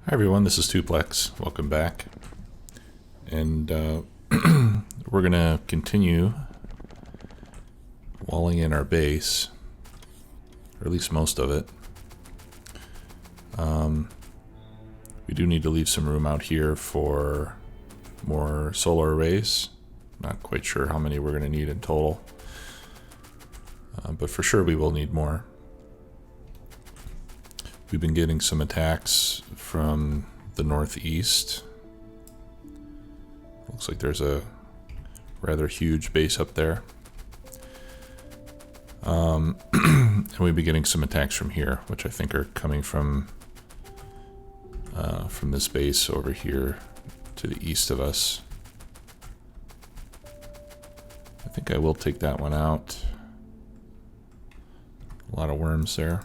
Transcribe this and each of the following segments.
Hi everyone, this is Tuplex. Welcome back. And we're going to continue walling in our base, or at least most of it. We do need to leave some room out here for more solar arrays. Not quite sure how many we're going to need in total, but for sure we will need more. We've been getting some attacks from the northeast. Looks like there's a rather huge base up there. And we've been getting some attacks from here, which I think are coming from this base over here to the east of us. I think I will take that one out. A lot of worms there.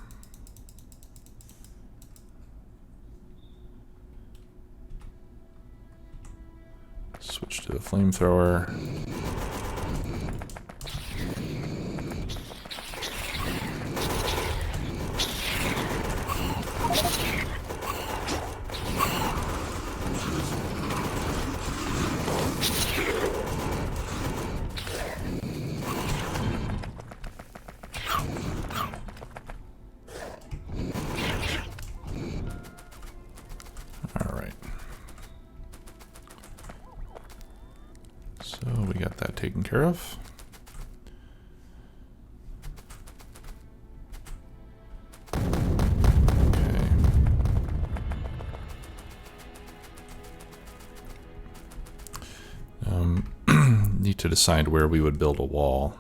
Switch to the flamethrower. All right. So we got that taken care of. Okay. Need to decide where we would build a wall.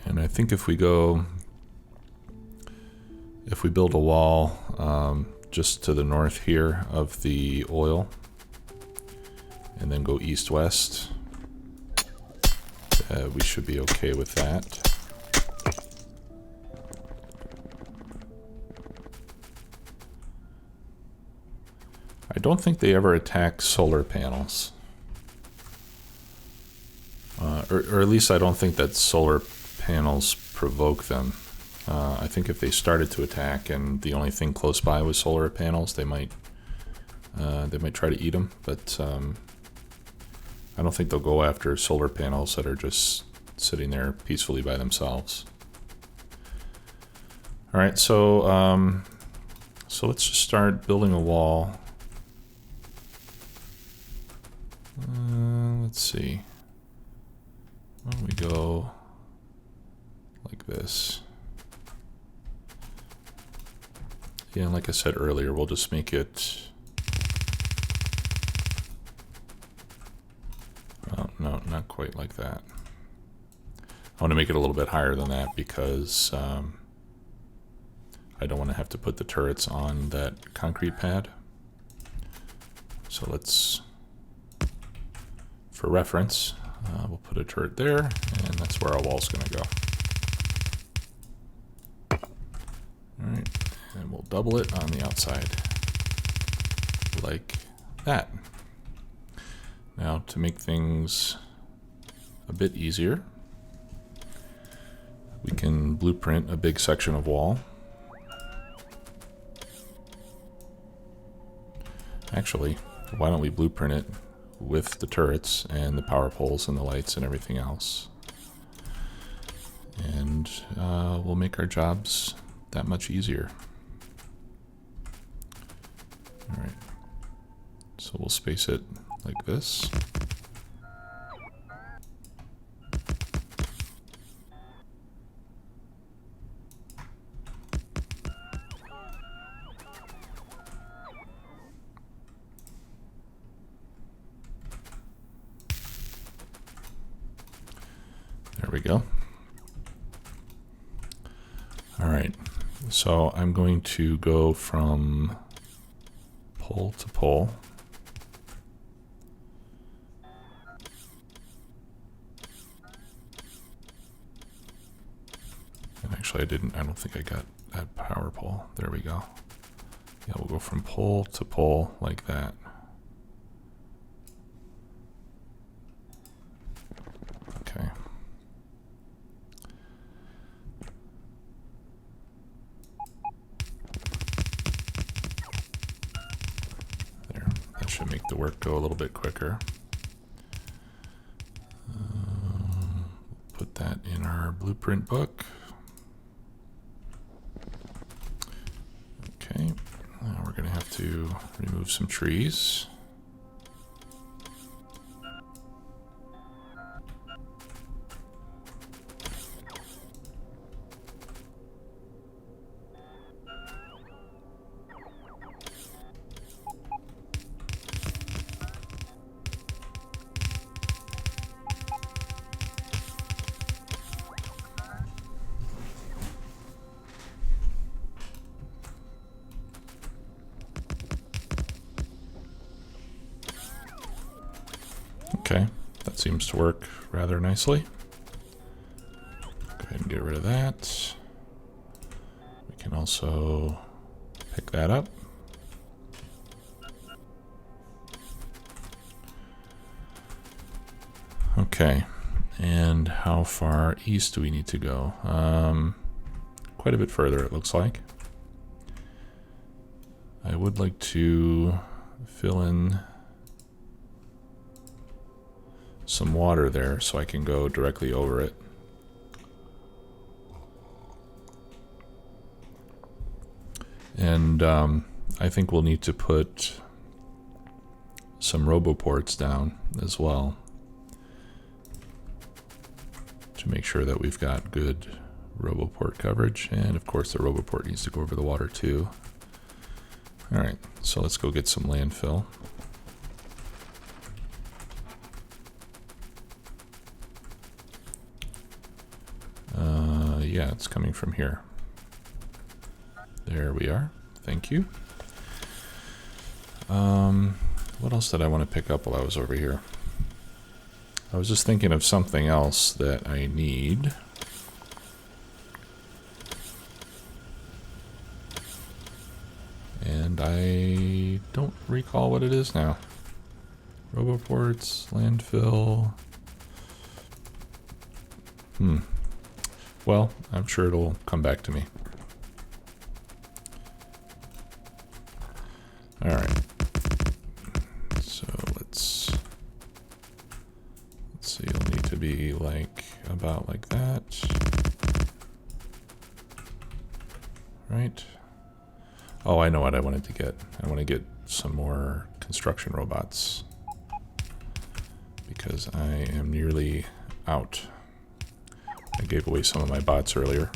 And I think if we build a wall just to the north here of the oil, and then go east-west, we should be okay with that. I don't think they ever attack solar panels. Or at least I don't think that solar panels provoke them. I think if they started to attack and the only thing close by was solar panels, they might try to eat them. But I don't think they'll go after solar panels that are just sitting there peacefully by themselves. All right, so let's just start building a wall. Let's see. Why don't we go like this? Yeah, like I said earlier, we'll just make it... Oh, no, not quite like that. I want to make it a little bit higher than that because I don't want to have to put the turrets on that concrete pad. So let's, for reference, we'll put a turret there, and that's where our wall's going to go. Alright, and we'll double it on the outside, like that. Now, to make things a bit easier, we can blueprint a big section of wall. Actually, why don't we blueprint it with the turrets and the power poles and the lights and everything else. And we'll make our jobs that much easier. All right, so we'll space it like this. There we go. All right, so I'm going to go from pole to pole. And actually I don't think I got that power pole. There we go. Yeah, we'll go from pole to pole like that. Okay. work go a little bit quicker. Put that in our blueprint book. Okay, now we're going to have to remove some trees. Okay, that seems to work rather nicely. Go ahead and get rid of that. We can also pick that up. Okay, and how far east do we need to go? Quite a bit further, it looks like. I would like to fill in some water there so I can go directly over it. And I think we'll need to put some roboports down as well to make sure that we've got good roboport coverage. And of course the roboport needs to go over the water too. Alright, so let's go get some landfill. Yeah, it's coming from here. There we are. Thank you. What else did I want to pick up while I was over here? I was just thinking of something else that I need. And I don't recall what it is now. Roboports, landfill. Well, I'm sure it'll come back to me. Alright. So let's see, it'll need to be like about like that. Right? Oh, I know what I wanted to get. I want to get some more construction robots because I am nearly out. I gave away some of my bots earlier.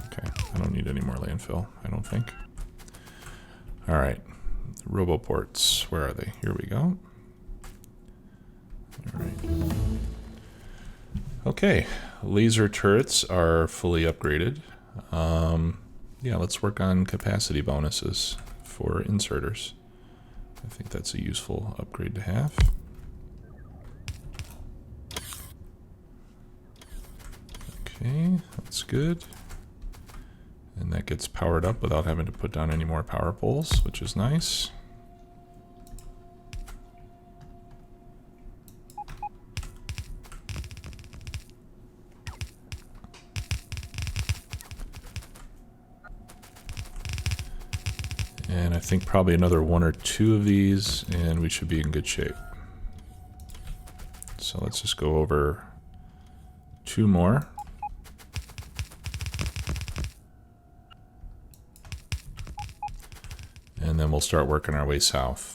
Okay, I don't need any more landfill, I don't think. Alright, roboports, where are they? Here we go. Alright. Okay, laser turrets are fully upgraded. Yeah, let's work on capacity bonuses for inserters. I think that's a useful upgrade to have. Okay, that's good. And that gets powered up without having to put down any more power poles, which is nice. And I think probably another 1 or 2 of these and we should be in good shape. So let's just go over 2 more. And then we'll start working our way south.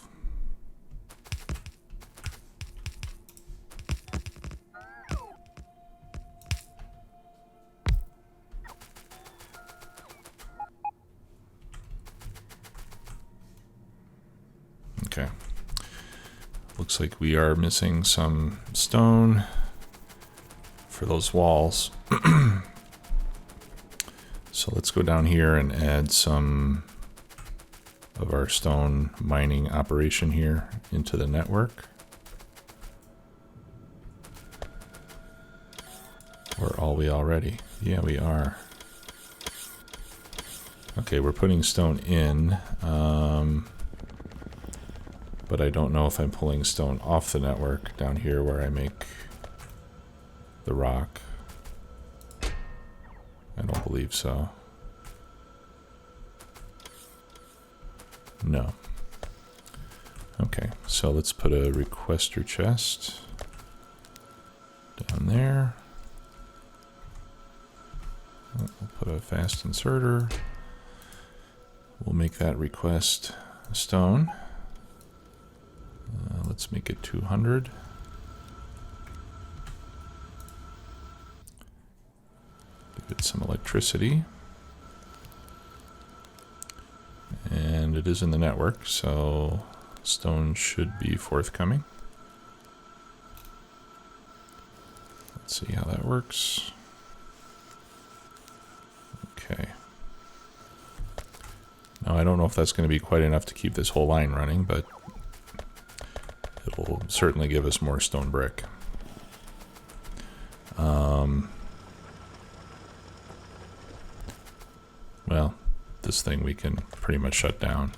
Okay. Looks like we are missing some stone for those walls. So let's go down here and add some of our stone mining operation here into the network. Or are we already? Yeah, we are. Okay, we're putting stone in. But I don't know if I'm pulling stone off the network down here where I make the rock. I don't believe so. No. Okay, so let's put a requester chest down there. We'll put a fast inserter. We'll make that request a stone. Let's make it 200. Give it some electricity. And it is in the network, so stone should be forthcoming. Let's see how that works. Okay. Now I don't know if that's going to be quite enough to keep this whole line running, but it'll certainly give us more stone brick. Well, this thing we can pretty much shut down.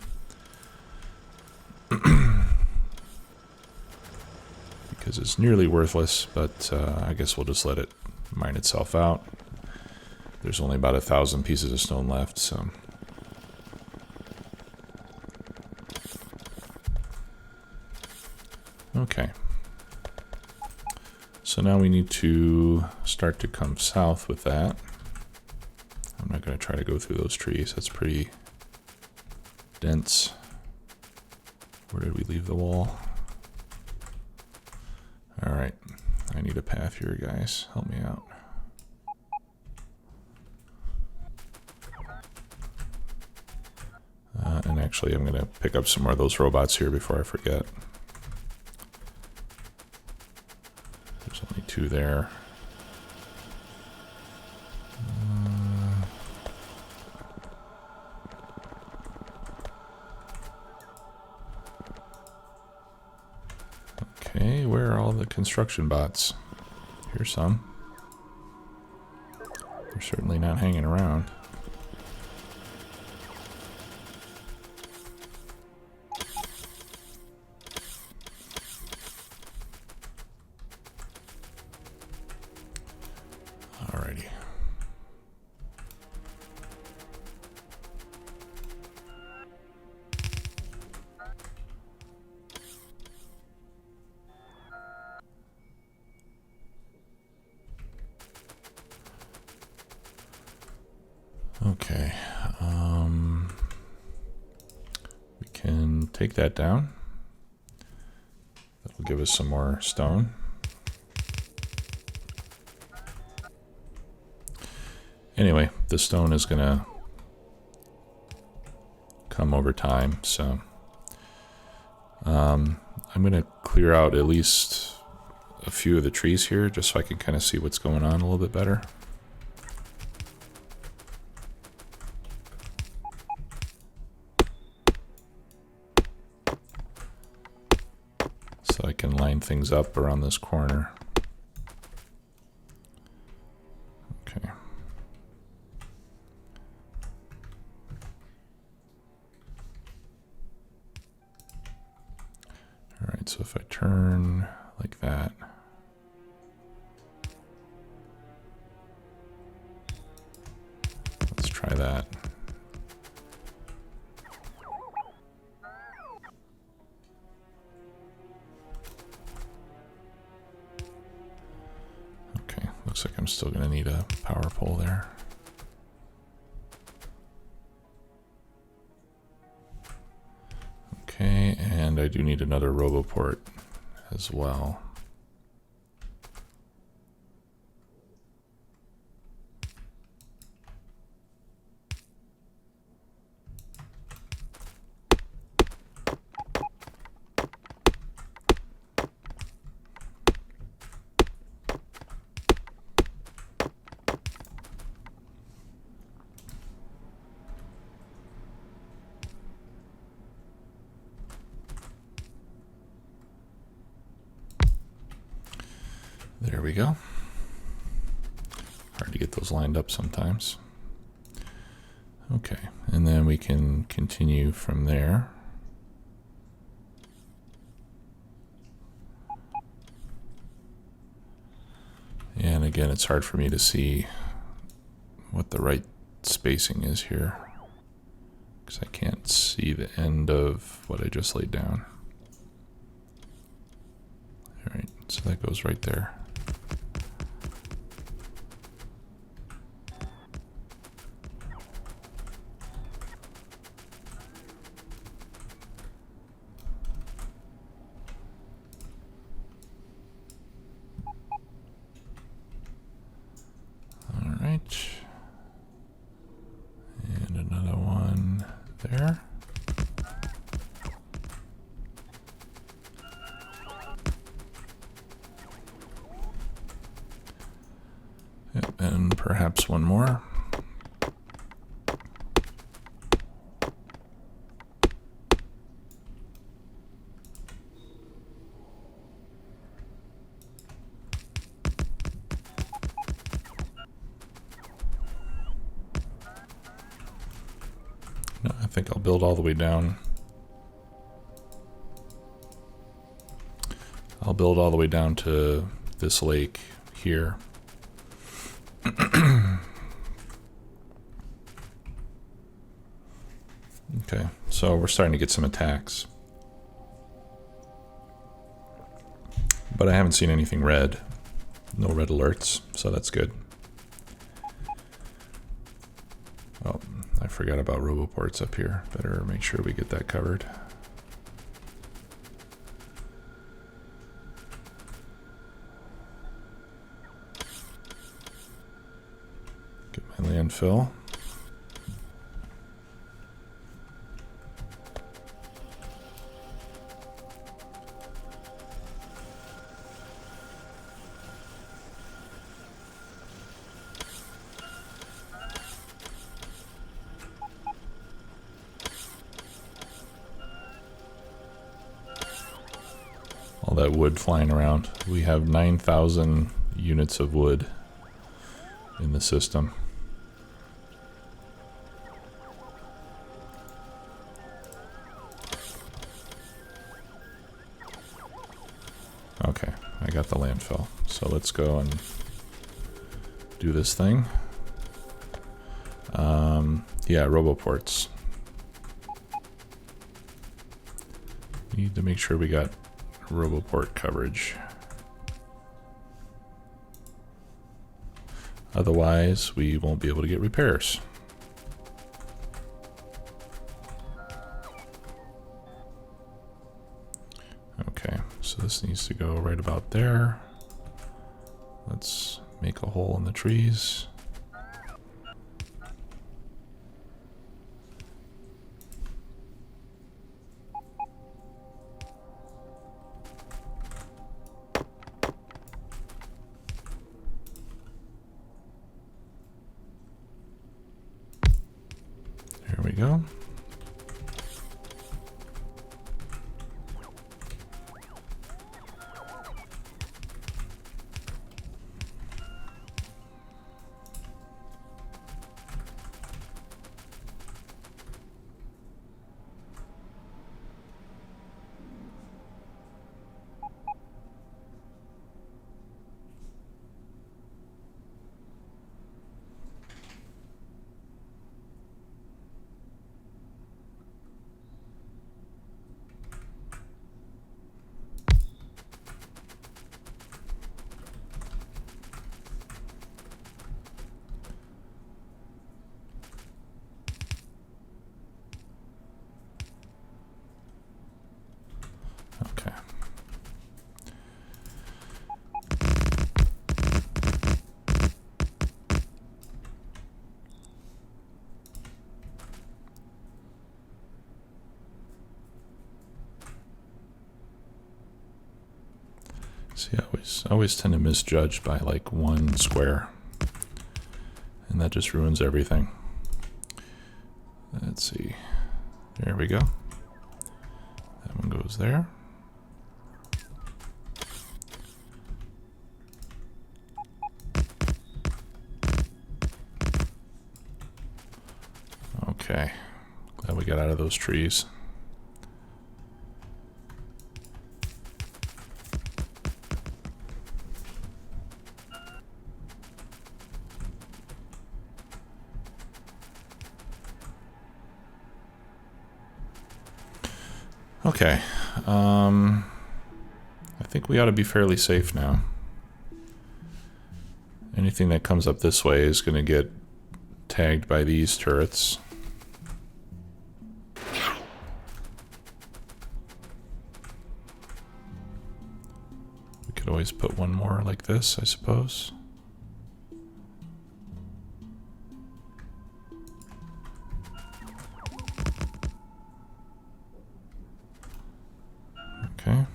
Because it's nearly worthless, but I guess we'll just let it mine itself out. There's only about 1,000 pieces of stone left, so... Okay. So now we need to start to come south with that. I'm not going to try to go through those trees. That's pretty dense. Where did we leave the wall? Alright. I need a path here, guys. Help me out. And actually, I'm going to pick up some more of those robots here before I forget. There's only 2 there. Okay, where are all the construction bots? Here's some. They're certainly not hanging around. Alrighty. Okay, we can take that down. That'll give us some more stone. Anyway, the stone is gonna come over time, so I'm gonna clear out at least a few of the trees here just so I can kind of see what's going on a little bit better. So I can line things up around this corner. Okay. Alright, so if I turn like that. Let's try that. Okay, looks like I'm still going to need a power pole there. Okay, and I do need another RoboPort as well. There we go. Hard to get those lined up sometimes. Okay, and then we can continue from there. And again, it's hard for me to see what the right spacing is here. because I can't see the end of what I just laid down. All right, so that goes right there. All right. And another one there. Yep, and perhaps one more. No, I think I'll build all the way down. I'll build all the way down to this lake here. Okay, so we're starting to get some attacks. But I haven't seen anything red. No red alerts, so that's good. Oh, I forgot about roboports up here. Better make sure we get that covered. Get my landfill. All that wood flying around. We have 9,000 units of wood in the system. Okay, I got the landfill. So let's go and do this thing. Yeah, roboports. Need to make sure we got roboport coverage. Otherwise, we won't be able to get repairs. Okay, so this needs to go right about there. Let's make a hole in the trees. There we go. Okay. See, I always tend to misjudge by like one square, and that just ruins everything. Let's see. There we go. That one goes there. Okay. Glad we got out of those trees. Okay. I think we ought to be fairly safe now. Anything that comes up this way is going to get tagged by these turrets. We could always put one more like this, I suppose. Okay.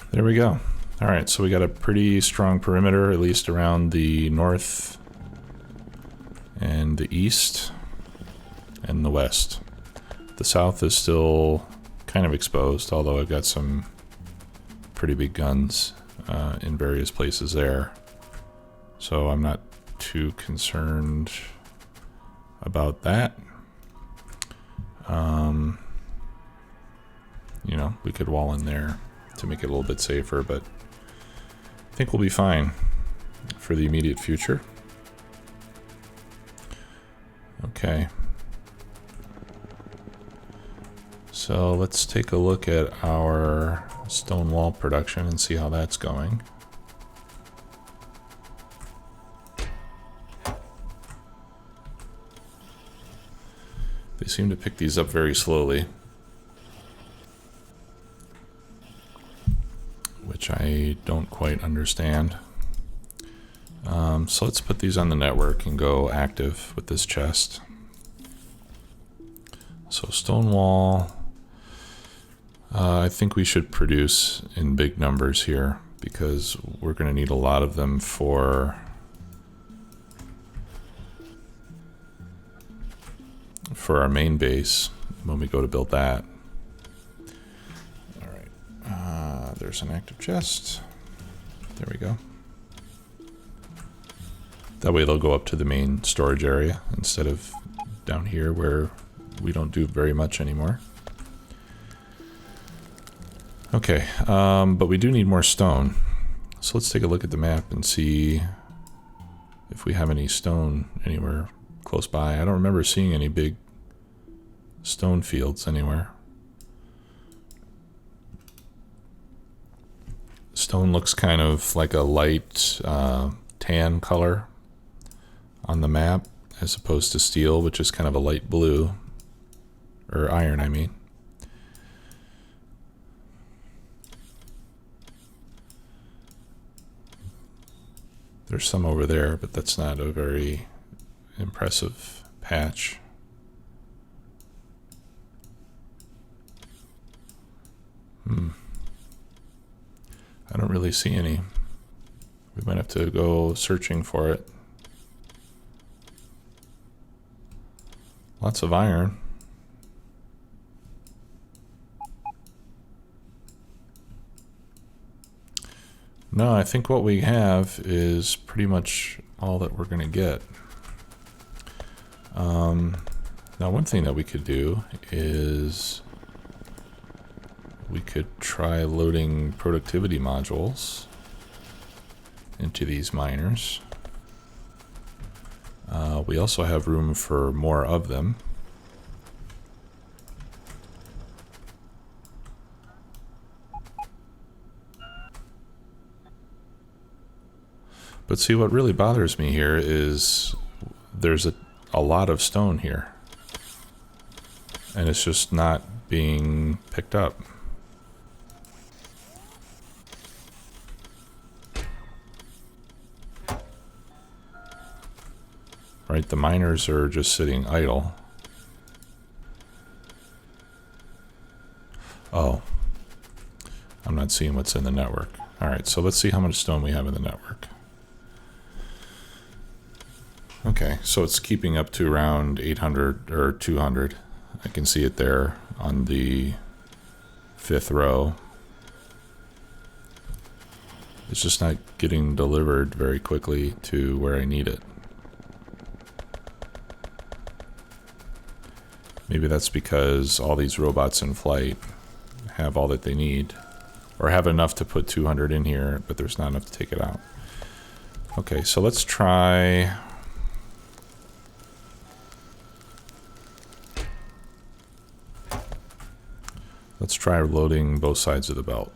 There we go. All right, so we got a pretty strong perimeter, at least around the north and the east and the west. The south is still kind of exposed, although I've got some pretty big guns in various places there. So I'm not too concerned about that. You know, we could wall in there to make it a little bit safer, but I think we'll be fine for the immediate future. Okay. So let's take a look at our stone wall production and see how that's going. They seem to pick these up very slowly, which I don't quite understand. So let's put these on the network and go active with this chest. So stone wall, I think we should produce in big numbers here because we're going to need a lot of them for our main base when we go to build that. All right, there's an active chest. There we go. That way they'll go up to the main storage area instead of down here where we don't do very much anymore. Okay, but we do need more stone. So let's take a look at the map and see if we have any stone anywhere close by. I don't remember seeing any big stone fields anywhere. Stone looks kind of like a light tan color on the map as opposed to steel, which is kind of a light blue, or iron, I mean. There's some over there, but that's not a very impressive patch. I don't really see any. We might have to go searching for it. Lots of iron. No, I think what we have is pretty much all that we're going to get. Now, one thing that we could do is we could try loading productivity modules into these miners. We also have room for more of them. But see, what really bothers me here is there's a lot of stone here. And it's just not being picked up. Right, the miners are just sitting idle. Oh. I'm not seeing what's in the network. Alright, so let's see how much stone we have in the network. Okay, so it's keeping up to around 800 or 200. I can see it there on the 5th row. It's just not getting delivered very quickly to where I need it. Maybe that's because all these robots in flight have all that they need, or have enough to put 200 in here, but there's not enough to take it out. Okay, so let's try Let's try loading both sides of the belt.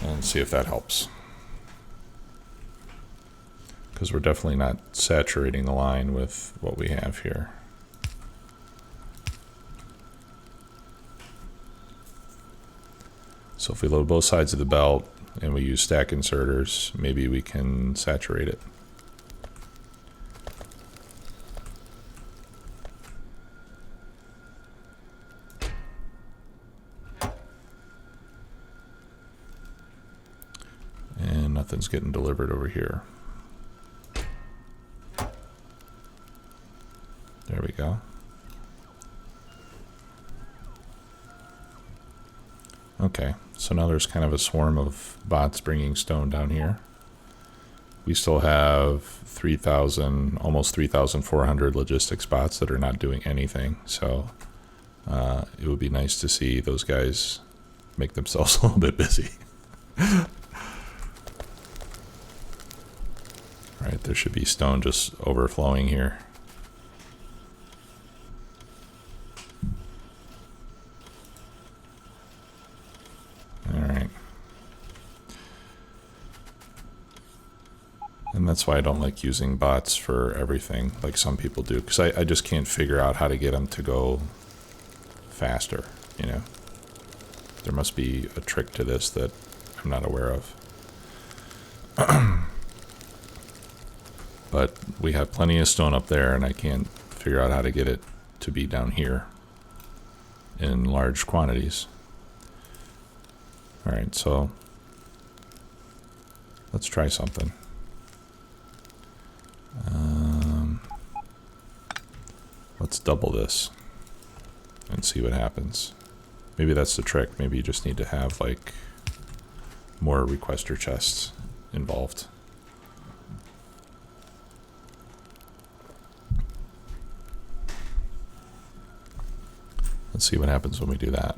And see if that helps. Because we're definitely not saturating the line with what we have here. So if we load both sides of the belt and we use stack inserters, maybe we can saturate it. And nothing's getting delivered over here. There we go. Okay, so now there's kind of a swarm of bots bringing stone down here. We still have 3,000, almost 3,400 logistics bots that are not doing anything. So it would be nice to see those guys make themselves a little bit busy. Right, there should be stone just overflowing here. Alright. And that's why I don't like using bots for everything, like some people do, because I just can't figure out how to get them to go faster, you know? There must be a trick to this that I'm not aware of. But we have plenty of stone up there, and I can't figure out how to get it to be down here in large quantities. Alright, so let's try something. Let's double this and see what happens. Maybe that's the trick. Maybe you just need to have like more requester chests involved. Let's see what happens when we do that.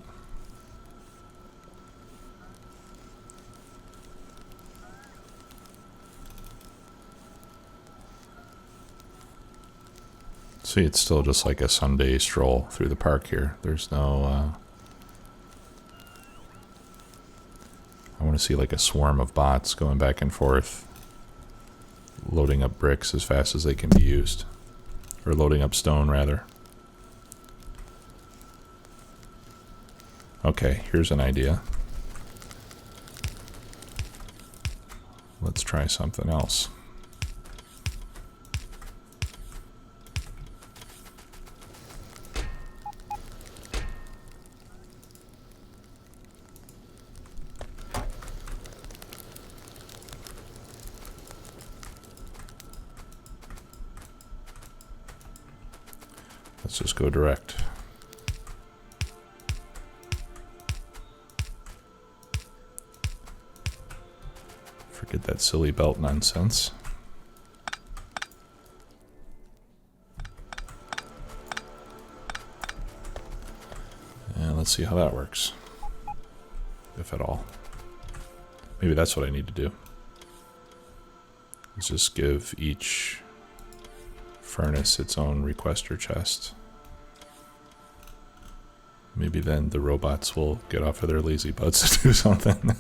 See, it's still just like a Sunday stroll through the park here. There's no... I want to see like a swarm of bots going back and forth, loading up bricks as fast as they can be used. Or loading up stone, rather. Okay, here's an idea. Let's try something else. Let's just go direct. Forget that silly belt nonsense. And let's see how that works, if at all. Maybe that's what I need to do. Let's just give each furnace its own requester chest. Maybe then the robots will get off of their lazy butts to do something.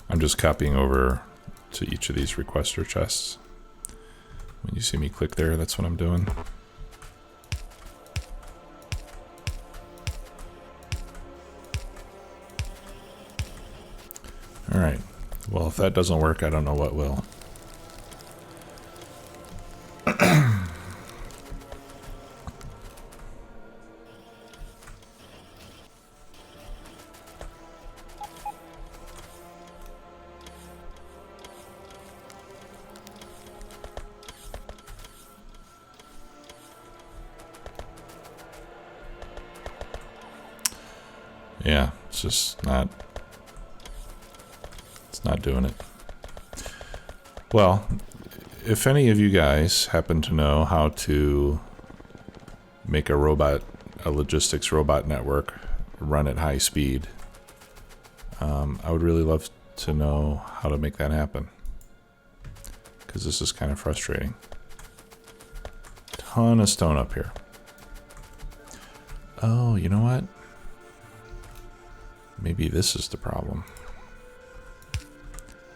I'm just copying over to each of these requester chests. When you see me click there, that's what I'm doing. Alright, well if that doesn't work, I don't know what will. Yeah, it's just not... It's not doing it. Well, if any of you guys happen to know how to make a logistics robot network run at high speed, I would really love to know how to make that happen, because this is kind of frustrating. Ton of stone up here. Oh, you know what? Maybe this is the problem.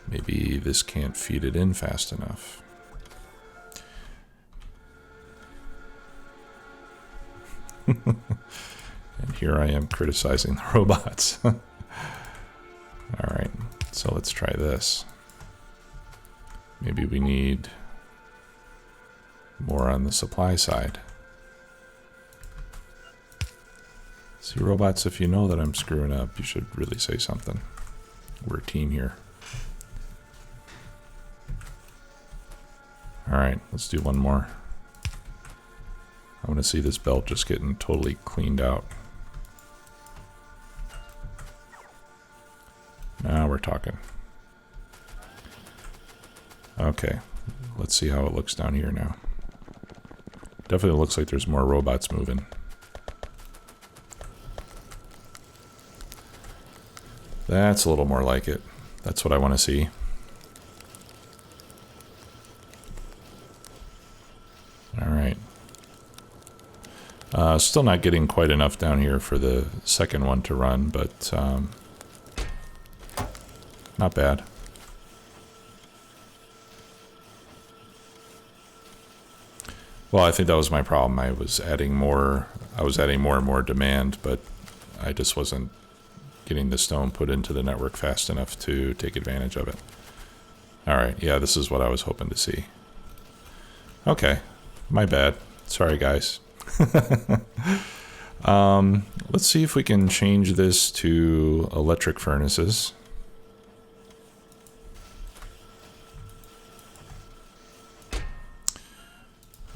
Maybe this can't feed it in fast enough. And here I am criticizing the robots. Alright, so let's try this. Maybe we need more on the supply side. See, robots, if you know that I'm screwing up, you should really say something. We're a team here. Alright, let's do one more. I want to see this belt just getting totally cleaned out. Now we're talking. Okay, let's see how it looks down here now. Definitely looks like there's more robots moving. That's a little more like it. That's what I want to see. Alright. Still not getting quite enough down here for the second one to run, but not bad. Well, I think that was my problem. I was adding more and more demand, but I just wasn't getting the stone put into the network fast enough to take advantage of it. Alright, yeah, this is what I was hoping to see. Okay, my bad. Sorry, guys. Let's see if we can change this to electric furnaces.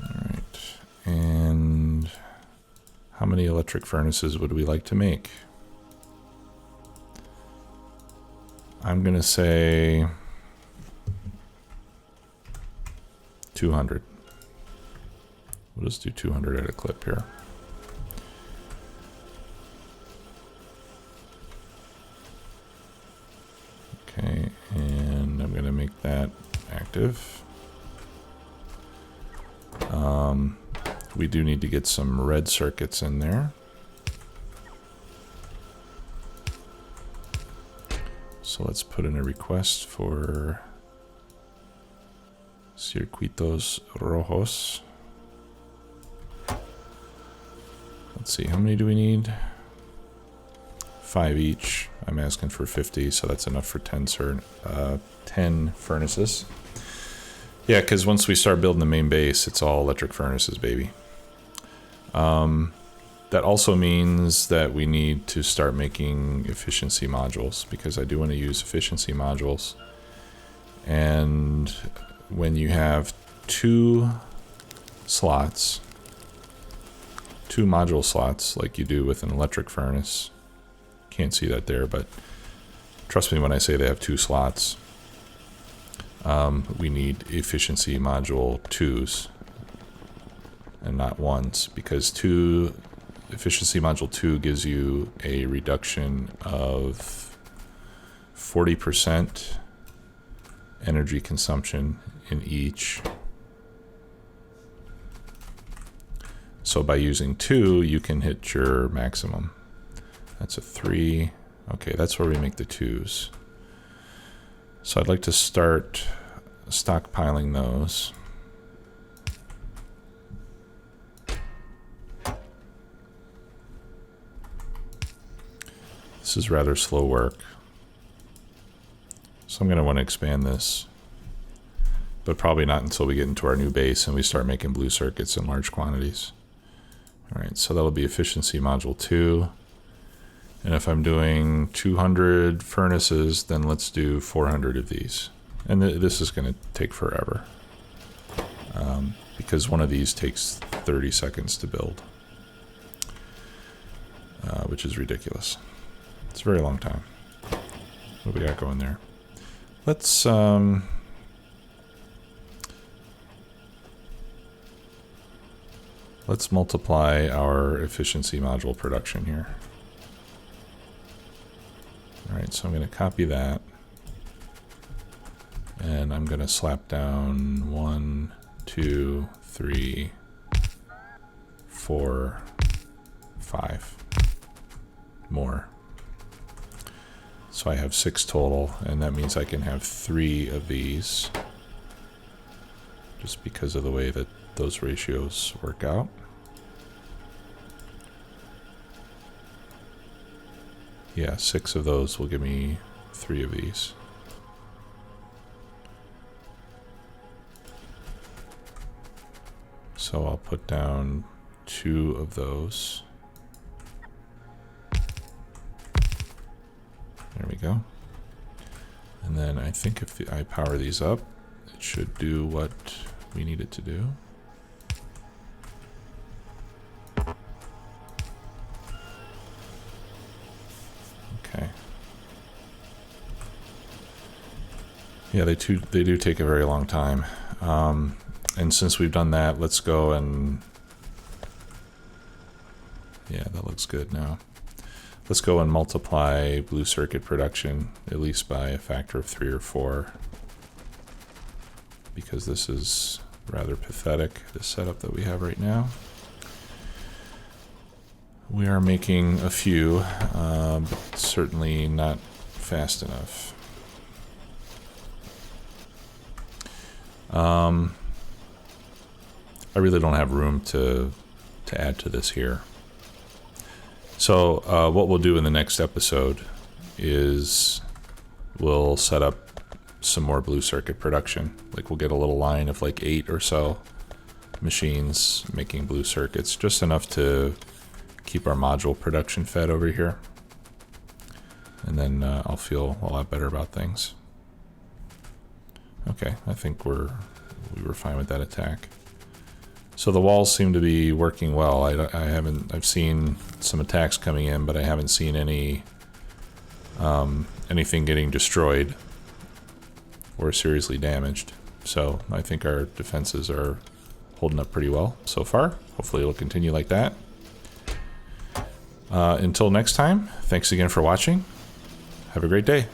Alright, and how many electric furnaces would we like to make? I'm gonna say 200. We'll just do 200 at a clip here. Okay, and I'm gonna make that active. We do need to get some red circuits in there. So let's put in a request for circuitos rojos. Let's see, how many do we need? 5 each. I'm asking for 50, so that's enough for 10 furnaces. Yeah, because once we start building the main base, it's all electric furnaces, baby. That also means that we need to start making efficiency modules, because I do want to use efficiency modules. And when you have 2 slots, 2 module slots, like you do with an electric furnace, can't see that there, but trust me when I say they have 2 slots, we need efficiency module 2s and not 1s, because efficiency module 2 gives you a reduction of 40% energy consumption in each. So by using 2, you can hit your maximum. That's a 3. Okay, that's where we make the 2s. So I'd like to start stockpiling those. This is rather slow work. So I'm going to want to expand this, but probably not until we get into our new base and we start making blue circuits in large quantities. Alright, so that'll be efficiency module 2. And if I'm doing 200 furnaces, then let's do 400 of these. And this is going to take forever, because one of these takes 30 seconds to build, which is ridiculous. It's a very long time. What do we got going there? Let's let's multiply our efficiency module production here. All right, so I'm going to copy that. And I'm going to slap down 1, 2, 3, 4, 5 more. So I have 6 total, and that means I can have 3 of these, just because of the way that those ratios work out. Yeah, 6 of those will give me 3 of these. So I'll put down 2 of those. There we go. And then I think if I power these up, it should do what we need it to do. Okay. Yeah, they do take a very long time. And since we've done that, let's go and... Yeah, that looks good now. Let's go and multiply blue circuit production, at least by a factor of 3 or 4. Because this is rather pathetic, the setup that we have right now. We are making a few, but certainly not fast enough. I really don't have room to add to this here. So what we'll do in the next episode is we'll set up some more blue circuit production. Like we'll get a little line of like 8 or so machines making blue circuits, just enough to keep our module production fed over here. And then I'll feel a lot better about things. Okay, I think we were fine with that attack. So the walls seem to be working well. I've seen some attacks coming in, but I haven't seen any anything getting destroyed or seriously damaged. So I think our defenses are holding up pretty well so far. Hopefully it'll continue like that. Until next time, thanks again for watching. Have a great day.